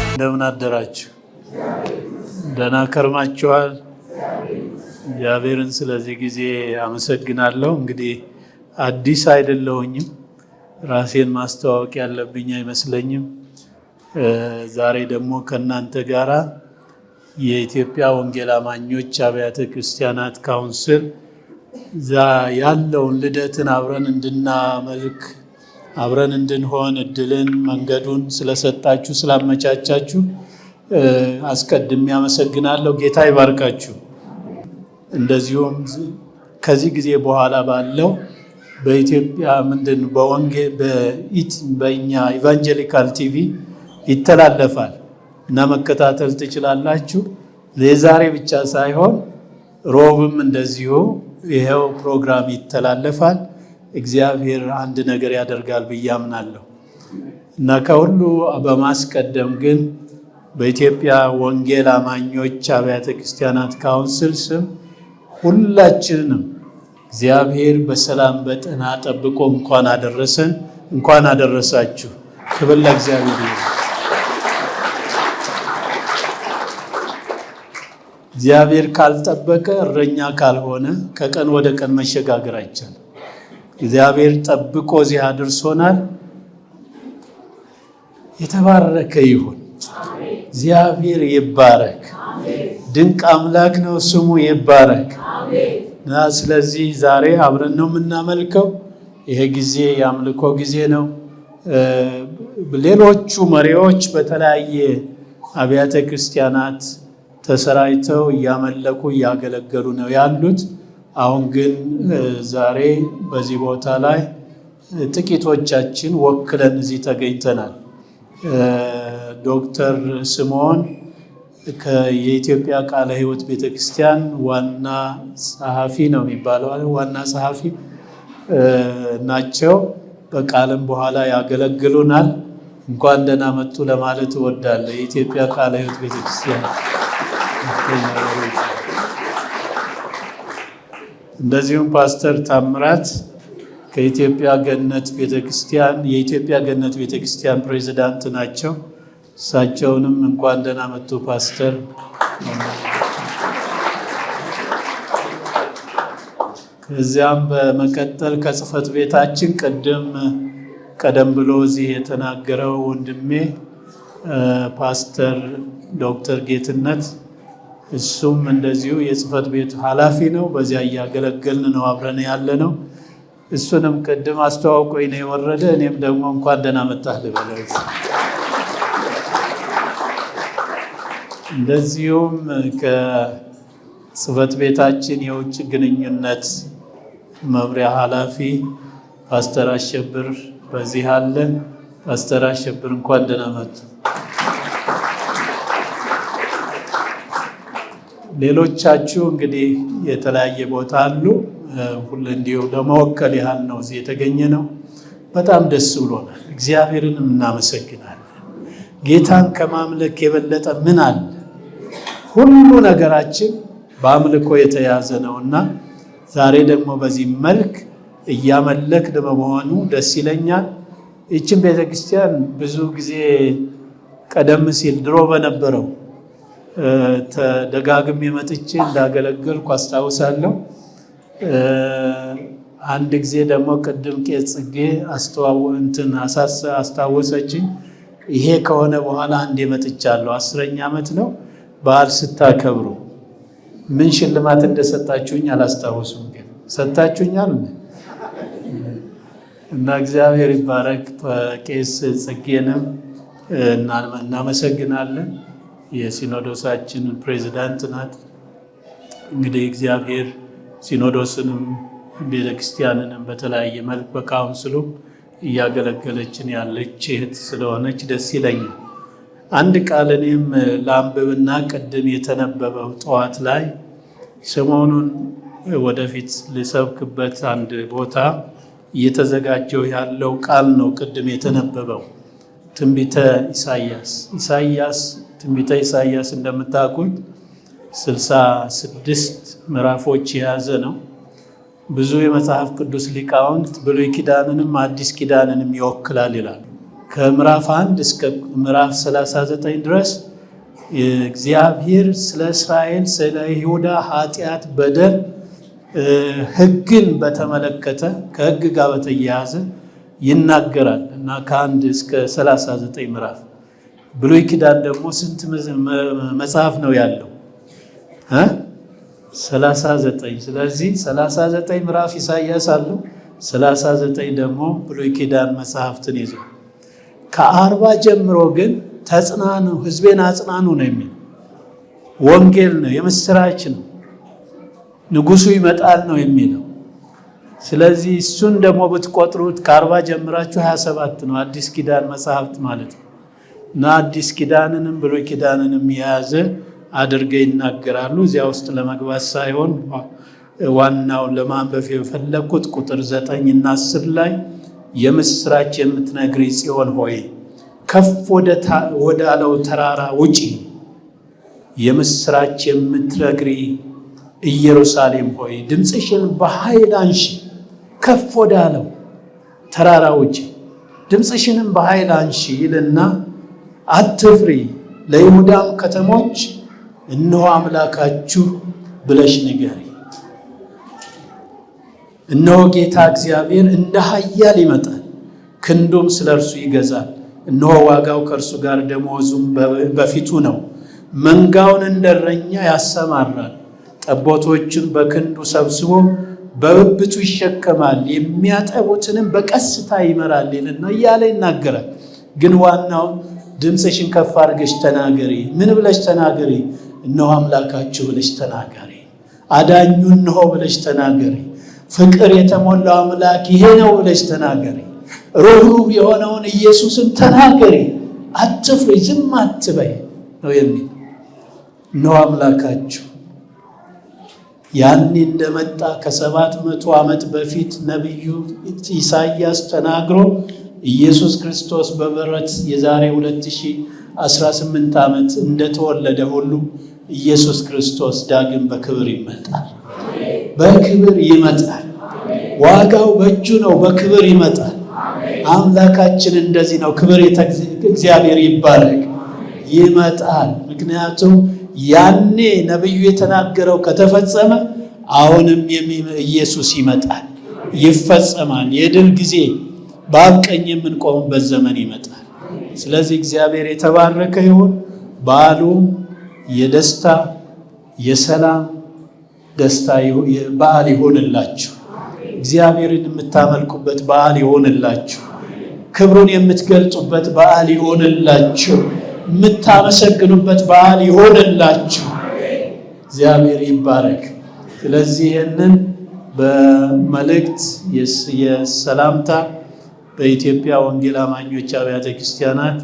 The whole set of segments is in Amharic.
እንደምን አደራችሁ? ደህና ከርማችኋል? እግዚአብሔርን ስለዚህ ጊዜ አመሰግናለሁ። እንግዲህ አዲስ አይደለሁኝም፣ ራሴን ማስተዋወቅ ያለብኝ አይመስለኝም። ዛሬ ደግሞ ከእናንተ ጋራ የኢትዮጵያ ወንጌል አማኞች አብያተ ክርስቲያናት ካውንስል ያለውን ልደትን አብረን እንድናመልክ አብረን እንድንሆን እድልን መንገዱን ስለሰጣችሁ ስላመቻቻችሁ አስቀድሜ አመሰግናለሁ። ጌታ ይባርካችሁ። እንደዚሁም ከዚህ ጊዜ በኋላ ባለው በኢትዮጵያ በእኛ ኢቫንጀሊካል ቲቪ ይተላለፋል እና መከታተል ትችላላችሁ። የዛሬ ብቻ ሳይሆን ሮብም እንደዚሁ ይሄው ፕሮግራም ይተላለፋል። እግዚአብሔር አንድ ነገር ያደርጋል ብዬ አምናለሁ እና ከሁሉ በማስቀደም ግን በኢትዮጵያ ወንጌል አማኞች አብያተ ክርስቲያናት ካውንስል ስም ሁላችንንም እግዚአብሔር በሰላም በጤና ጠብቆ እንኳን አደረሰን፣ እንኳን አደረሳችሁ። ክብር ለእግዚአብሔር ይሁን። እግዚአብሔር ካልጠበቀ እረኛ ካልሆነ ከቀን ወደ ቀን መሸጋገር አይቻልም። እግዚአብሔር ጠብቆ እዚህ አድርሶናል። የተባረከ ይሁን። እግዚአብሔር ይባረክ። ድንቅ አምላክ ነው፣ ስሙ ይባረክ። እና ስለዚህ ዛሬ አብረን ነው የምናመልከው። ይሄ ጊዜ የአምልኮ ጊዜ ነው። ሌሎቹ መሪዎች በተለያየ አብያተ ክርስቲያናት ተሰራይተው እያመለኩ እያገለገሉ ነው ያሉት። አሁን ግን ዛሬ በዚህ ቦታ ላይ ጥቂቶቻችን ወክለን እዚህ ተገኝተናል። ዶክተር ስምዖን የኢትዮጵያ ቃለ ሕይወት ቤተክርስቲያን ዋና ጸሐፊ ነው የሚባለው፣ ዋና ጸሐፊ ናቸው። በቃልም በኋላ ያገለግሉናል። እንኳን ደህና መጡ ለማለት እወዳለሁ። የኢትዮጵያ ቃለ ሕይወት ቤተክርስቲያን እንደዚሁም ፓስተር ታምራት ከኢትዮጵያ ገነት ቤተክርስቲያን የኢትዮጵያ ገነት ቤተክርስቲያን ፕሬዝዳንት ናቸው። እሳቸውንም እንኳን ደህና መጡ ፓስተር። ከዚያም በመቀጠል ከጽህፈት ቤታችን ቀደም ብሎ እዚህ የተናገረው ወንድሜ ፓስተር ዶክተር ጌትነት፣ እሱም እንደዚሁ የጽህፈት ቤት ኃላፊ ነው። በዚያ እያገለገልን ነው አብረን ያለ ነው። እሱንም ቅድም አስተዋውቆኝ ነው የወረደ። እኔም ደግሞ እንኳን ደህና መጣህ ልበለው። እንደዚሁም ከጽህፈት ቤታችን የውጭ ግንኙነት መምሪያ ኃላፊ ፓስተር አሸብር በዚህ አለ። ፓስተር አሸብር እንኳን ደህና መጡ። ሌሎቻችሁ እንግዲህ የተለያየ ቦታ አሉ። እንዲሁ ለመወከል ያህል ነው እዚህ የተገኘ ነው። በጣም ደስ ብሎናል። እግዚአብሔርንም እናመሰግናለን። ጌታን ከማምለክ የበለጠ ምን አለ? ሁሉ ነገራችን በአምልኮ የተያዘ ነውና ዛሬ ደግሞ በዚህ መልክ እያመለክን በመሆኑ ደስ ይለኛል። ይህችን ቤተክርስቲያን ብዙ ጊዜ ቀደም ሲል ድሮ በነበረው ተደጋግሜ መጥቼ እንዳገለገልኩ አስታውሳለሁ። አንድ ጊዜ ደግሞ ቅድም ቄስ ጽጌ አስታወሰችኝ። ይሄ ከሆነ በኋላ አንዴ መጥቻለሁ። 10ኛ ዓመት ነው። በዓል ስታከብሩ ምን ሽልማት እንደሰጣችሁኝ አላስታውሱም፣ ግን ሰጣችሁኛል እና እግዚአብሔር ይባረክ። ቄስ ጽጌንም እናመሰግናለን። የሲኖዶሳችን ፕሬዝዳንት ናት። እንግዲህ እግዚአብሔር ሲኖዶስንም ቤተክርስቲያንንም በተለያየ መልክ በካውንስሉ እያገለገለችን ያለች እህት ስለሆነች ደስ ይለኛል። አንድ ቃል እኔም ለአንብብና ቅድም የተነበበው ጠዋት ላይ ሰሞኑን ወደፊት ልሰብክበት አንድ ቦታ እየተዘጋጀው ያለው ቃል ነው። ቅድም የተነበበው ትንቢተ ኢሳይያስ እንደምታውቁት 66 ምዕራፎች የያዘ ነው። ብዙ የመጽሐፍ ቅዱስ ሊቃውንት ብሉይ ኪዳንንም አዲስ ኪዳንንም ይወክላል ይላል። ከምዕራፍ 1 እስከ ምዕራፍ 39 ድረስ እግዚአብሔር ስለ እስራኤል ስለ ይሁዳ ኃጢአት በደል ሕግን በተመለከተ ከሕግ ጋር በተያያዘ ይናገራል እና ከ1 እስከ 39 ምዕራፍ። ብሉይ ኪዳን ደግሞ ስንት መጽሐፍ ነው ያለው? 39። ስለዚህ 39 ምዕራፍ ኢሳይያስ አለው፣ 39 ደግሞ ብሉይ ኪዳን መጽሐፍትን ይዞ ከ40 ጀምሮ ግን ተጽናኑ ሕዝቤን አጽናኑ ነው የሚል ወንጌል ነው፣ የምስራች ነው። ንጉሱ ይመጣል ነው የሚለው። ስለዚህ እሱን ደግሞ ብትቆጥሩት ከ40 ጀምራችሁ 27 ነው አዲስ ኪዳን መጽሐፍት ማለት ነው። እና አዲስ ኪዳንንም ብሉይ ኪዳንንም የያዘ አድርገው ይናገራሉ። እዚያ ውስጥ ለመግባት ሳይሆን ዋናውን ለማንበብ የፈለኩት ቁጥር 9 እና 10 ላይ የምስራች የምትነግሪ ጽዮን ሆይ ከፍ ወዳለው ተራራ ውጪ፣ የምስራች የምትነግሪ ኢየሩሳሌም ሆይ ድምፅሽን በኃይል አንሺ። ከፍ ወዳለው ተራራ ውጪ ድምፅሽንም በኃይል አንሺ ይልና አትፍሪ፣ ለይሁዳም ከተሞች እነሆ አምላካችሁ ብለሽ ንገሪ። እነሆ ጌታ እግዚአብሔር እንደ ኃያል ይመጣል፣ ክንዱም ስለ እርሱ ይገዛል። እነሆ ዋጋው ከእርሱ ጋር ደመወዙም በፊቱ ነው። መንጋውን እንደ እረኛ ያሰማራል፣ ጠቦቶችን በክንዱ ሰብስቦ በብብቱ ይሸከማል፣ የሚያጠቡትንም በቀስታ ይመራል ይልና እያለ ይናገራል። ግን ዋናው ድምፅሽን ከፍ አድርገሽ ተናገሪ። ምን ብለሽ ተናገሪ? እነሆ አምላካችሁ ብለሽ ተናገሪ። አዳኙ እነሆ ብለሽ ተናገሪ። ፍቅር የተሞላው አምላክ ይሄ ነው ብለሽ ተናገሪ። ሩህሩህ የሆነውን ኢየሱስን ተናገሪ። አትፍሪ፣ ዝም አትበይ ነው የሚል። እነሆ አምላካችሁ ያኔ እንደመጣ ከ700 ዓመት በፊት ነቢዩ ኢሳይያስ ተናግሮ ኢየሱስ ክርስቶስ በበረት የዛሬ 2018 ዓመት እንደተወለደ ሁሉ ኢየሱስ ክርስቶስ ዳግም በክብር ይመጣል። በክብር ይመጣል። ዋጋው በእጁ ነው። በክብር ይመጣል። አምላካችን እንደዚህ ነው። ክብር እግዚአብሔር ይባረክ። ይመጣል። ምክንያቱም ያኔ ነቢዩ የተናገረው ከተፈጸመ አሁንም ኢየሱስ ይመጣል፣ ይፈጸማል። የድል ጊዜ በአብ ቀኝ የምንቆምበት ዘመን ይመጣል። ስለዚህ እግዚአብሔር የተባረከ ይሁን። በዓሉ የደስታ የሰላም ደስታ በዓል ይሆንላችሁ። እግዚአብሔርን የምታመልኩበት በዓል ይሆንላችሁ። ክብሩን የምትገልጡበት በዓል ይሆንላችሁ። የምታመሰግኑበት በዓል ይሆንላችሁ። እግዚአብሔር ይባረክ። ስለዚህ ይህንን በመልእክት የሰላምታ በኢትዮጵያ ወንጌል አማኞች አብያተ ክርስቲያናት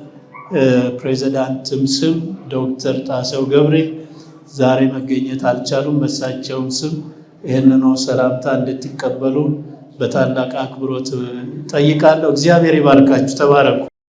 ፕሬዚዳንትም ስም ዶክተር ጣሰው ገብሬ ዛሬ መገኘት አልቻሉም። በሳቸውም ስም ይህንኑ ሰላምታ እንድትቀበሉ በታላቅ አክብሮት ጠይቃለሁ። እግዚአብሔር ይባርካችሁ። ተባረኩ።